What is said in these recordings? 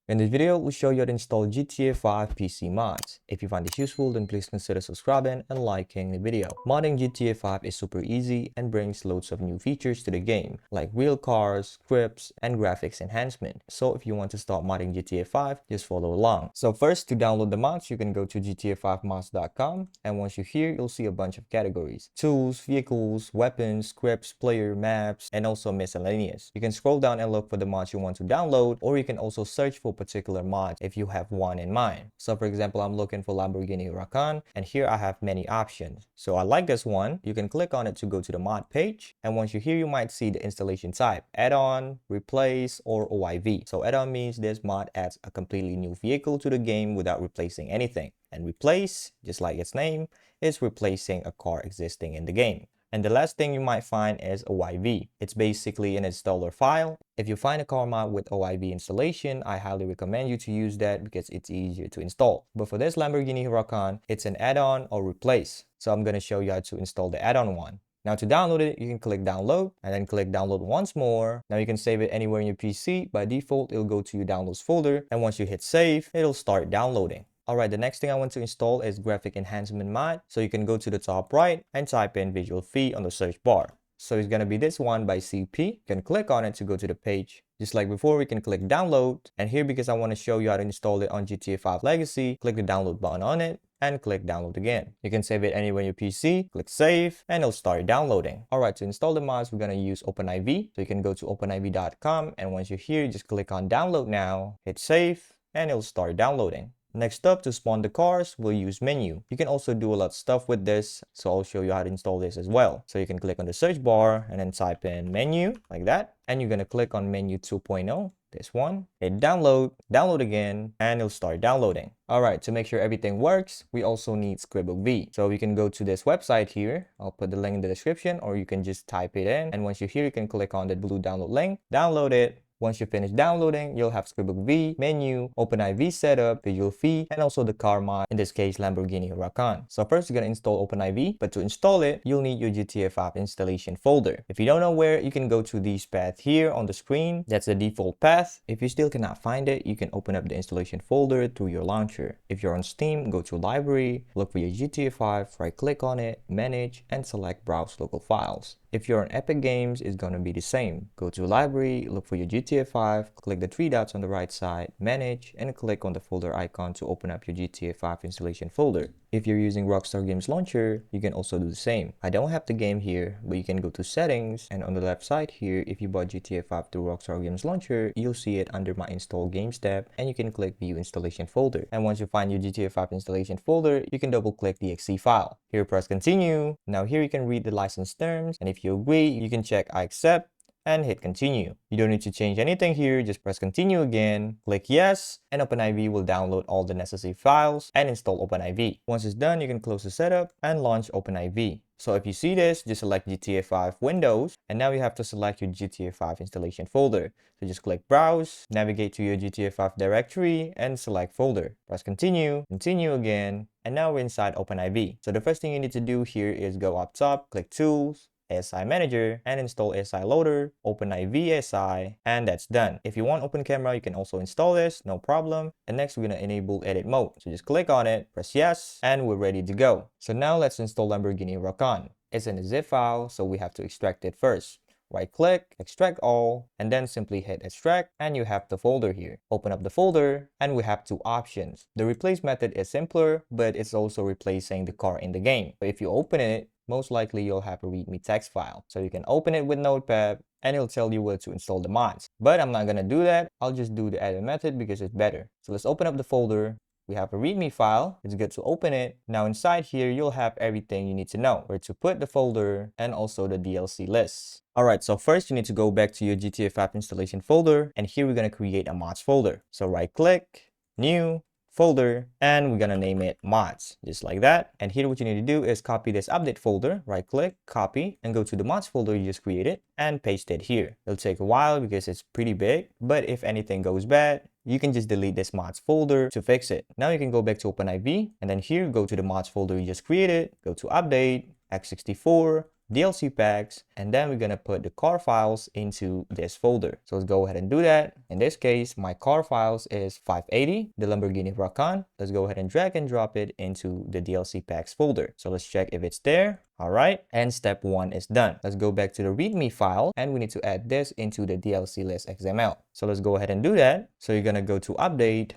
In this video, we'll show you how to install GTA 5 PC mods. If you find this useful, then please consider subscribing and liking the video. Modding GTA 5 is super easy and brings loads of new features to the game, like real cars, scripts, and graphics enhancement. So if you want to start modding GTA 5, just follow along. So first, to download the mods, you can go to gta5mods.com, and once you're here, you'll see a bunch of categories: tools, vehicles, weapons, scripts, player, maps, and also miscellaneous. You can scroll down and look for the mods you want to download, or you can also search for particular mods if you have one in mind. So for example, I'm looking for Lamborghini Huracan, and here I have many options. So I like this one. You can click on it to go to the mod page, and once you're here, you might see the installation type: add-on, replace, or OIV. So add-on means this mod adds a completely new vehicle to the game without replacing anything, and replace, just like its name, is replacing a car existing in the game. And the last thing you might find is OIV. It's basically an installer file. If you find a car mod with OIV installation, I highly recommend you to use that because it's easier to install. But for this Lamborghini Huracan, it's an add-on or replace. So I'm going to show you how to install the add-on one. Now to download it, you can click download and then click download once more. Now you can save it anywhere in your PC. By default, it'll go to your downloads folder. And once you hit save, it'll start downloading. Alright, the next thing I want to install is graphic enhancement mod. So you can go to the top right and type in VisualV on the search bar. So it's going to be this one by CP. You can click on it to go to the page. Just like before, we can click download. And here, because I want to show you how to install it on GTA 5 Legacy, click the download button on it and click download again. You can save it anywhere in your PC, click save, and it'll start downloading. Alright, to install the mods, we're going to use OpenIV. So you can go to OpenIV.com, and once you're here, just click on download now, hit save, and it'll start downloading. Next up, to spawn the cars, we'll use menu. You can also do a lot of stuff with this, so I'll show you how to install this as well. So you can click on the search bar and then type in menu like that. And you're going to click on menu 2.0, this one. Hit download, download again, and it'll start downloading. Alright, to make sure everything works, we also need GuideRealm. So you can go to this website here. I'll put the link in the description, or you can just type it in. And once you're here, you can click on the blue download link, download it. Once you finish downloading, you'll have GuideRealm, menu, OpenIV setup, VisualV, and also the car mod, in this case Lamborghini Huracan. So first, you're going to install OpenIV, but to install it, you'll need your GTA 5 installation folder. If you don't know where, you can go to this path here on the screen. That's the default path. If you still cannot find it, you can open up the installation folder through your launcher. If you're on Steam, go to Library, look for your GTA 5, right click on it, manage, and select Browse Local Files. If you're on Epic Games, it's going to be the same. Go to Library, look for your GTA 5, click the three dots on the right side, manage, and click on the folder icon to open up your GTA 5 installation folder. If you're using Rockstar Games Launcher, you can also do the same. I don't have the game here, but you can go to settings, and on the left side here, if you bought GTA 5 through Rockstar Games Launcher, you'll see it under my install games tab, and you can click view installation folder. And once you find your GTA 5 installation folder, you can double click the .exe file. Here, press continue. Now here you can read the license terms, and if you agree, you can check I accept and hit continue. You don't need to change anything here, just press continue again, click yes, and OpenIV will download all the necessary files and install OpenIV. Once it's done, you can close the setup and launch OpenIV. So if you see this, just select GTA 5 Windows, and now you have to select your GTA 5 installation folder. So just click Browse, navigate to your GTA 5 directory, and select folder. Press continue, continue again, and now we're inside OpenIV. So the first thing you need to do here is go up top, click Tools, SI Manager, and install SI Loader, OpenIV SI, and that's done. If you want open camera, you can also install this, no problem. And next, we're going to enable edit mode. So just click on it, press yes, and we're ready to go. So now let's install Lamborghini Huracan. It's in a zip file, so we have to extract it first. Right click, extract all, and then simply hit extract, and you have the folder here. Open up the folder, and we have two options. The replace method is simpler, but it's also replacing the car in the game. But if you open it, most likely you'll have a readme text file. So you can open it with Notepad, and it'll tell you where to install the mods. But I'm not going to do that. I'll just do the edit method because it's better. So let's open up the folder. We have a readme file. It's good to open it. Now inside here, you'll have everything you need to know: where to put the folder and also the DLC lists. Alright, so first you need to go back to your GTA 5 installation folder, and here we're going to create a mods folder. So right click, new, folder, and we're gonna name it mods, just like that. And here what you need to do is copy this update folder, right click, copy, and go to the mods folder you just created and paste it here. It'll take a while because it's pretty big, but if anything goes bad, you can just delete this mods folder to fix it. Now you can go back to OpenIV, and then here go to the mods folder you just created, go to update, x64, DLC packs, and then we're gonna put the car files into this folder. So let's go ahead and do that. In this case, my car files is 580, the Lamborghini Huracan. Let's go ahead and drag and drop it into the DLC packs folder. So let's check if it's there. All right, and step 1 is done. Let's go back to the README file, and we need to add this into the DLC list XML. So let's go ahead and do that. So you're gonna go to update,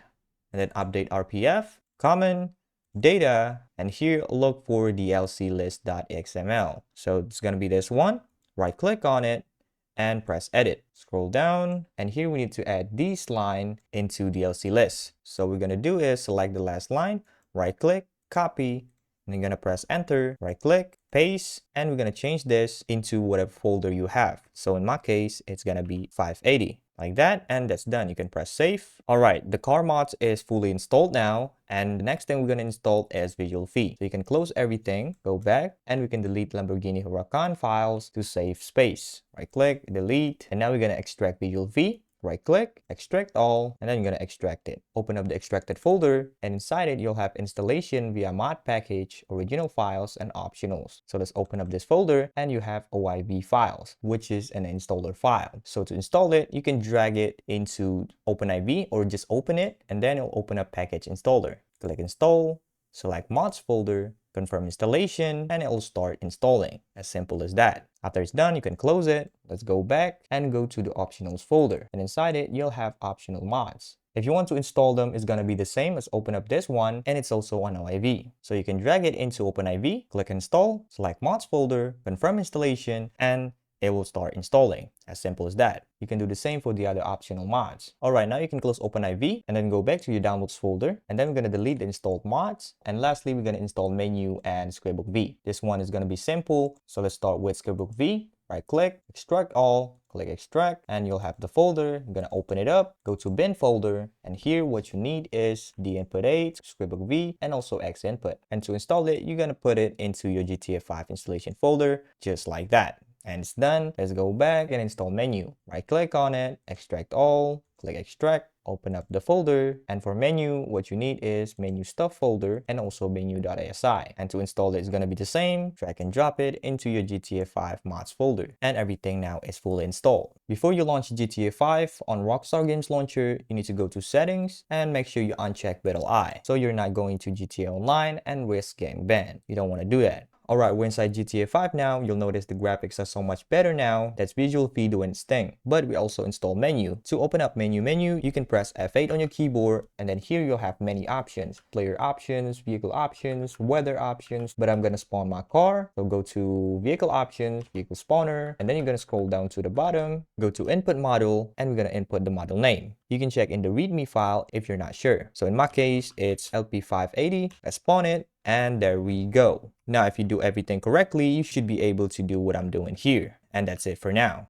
and then update RPF, common, data, and here look for DLC list.xml. So it's gonna be this one. Right click on it and press edit. Scroll down, and here we need to add this line into DLC list. So what we're gonna do is select the last line, right click, copy, and you're gonna press enter, right click, paste, and we're gonna change this into whatever folder you have. So in my case, it's gonna be 580. Like that, and that's done. You can press save. All right, the car mods is fully installed now, and the next thing we're gonna install is VisualV. So you can close everything, go back, and we can delete Lamborghini Huracan files to save space. Right click, delete, and now we're gonna extract VisualV. Right click, extract all, and then you're gonna extract it. Open up the extracted folder, and inside it you'll have installation via mod package, original files, and optionals. So let's open up this folder, and you have OIV files, which is an installer file. So to install it, you can drag it into OpenIV or just open it, and then it'll open up package installer. Click install, select mods folder, confirm installation, and it will start installing. As simple as that. After it's done, you can close it. Let's go back and go to the optionals folder. And inside it, you'll have optional mods. If you want to install them, it's going to be the same as open up this one, and it's also on OIV. So you can drag it into OpenIV, click install, select mods folder, confirm installation, and it will start installing. As simple as that. You can do the same for the other optional mods. Alright, now you can close OpenIV and then go back to your downloads folder, and then we're going to delete the installed mods, and lastly we're going to install menu and scriptbook V. This one is going to be simple, so let's start with scriptbook V. Right click, extract all, click extract, and you'll have the folder. You're going to open it up, go to bin folder, and here what you need is the input 8, scriptbook V, and also X input. And to install it, you're going to put it into your GTA 5 installation folder, just like that. And it's done. Let's go back and install menu. Right click on it, extract all, click extract, open up the folder, and for menu, what you need is menu stuff folder and also menu.asi. And to install it, it's going to be the same. Drag and drop it into your GTA 5 mods folder, and everything now is fully installed. Before you launch GTA 5 on Rockstar Games Launcher, you need to go to settings and make sure you uncheck Battle Eye, so you're not going to GTA Online and risk getting banned. You don't want to do that. Alright, we're inside GTA 5 now. You'll notice the graphics are so much better now. That's VisualV doing its thing. But we also install menu. To open up menu, you can press F8 on your keyboard, and then here you'll have many options. Player options, vehicle options, weather options. But I'm gonna spawn my car. So go to vehicle options, vehicle spawner, and then you're gonna scroll down to the bottom, go to input model, and we're gonna input the model name. You can check in the README file if you're not sure. So in my case, it's LP580. Let's spawn it. And there we go. Now, if you do everything correctly, you should be able to do what I'm doing here. And that's it for now.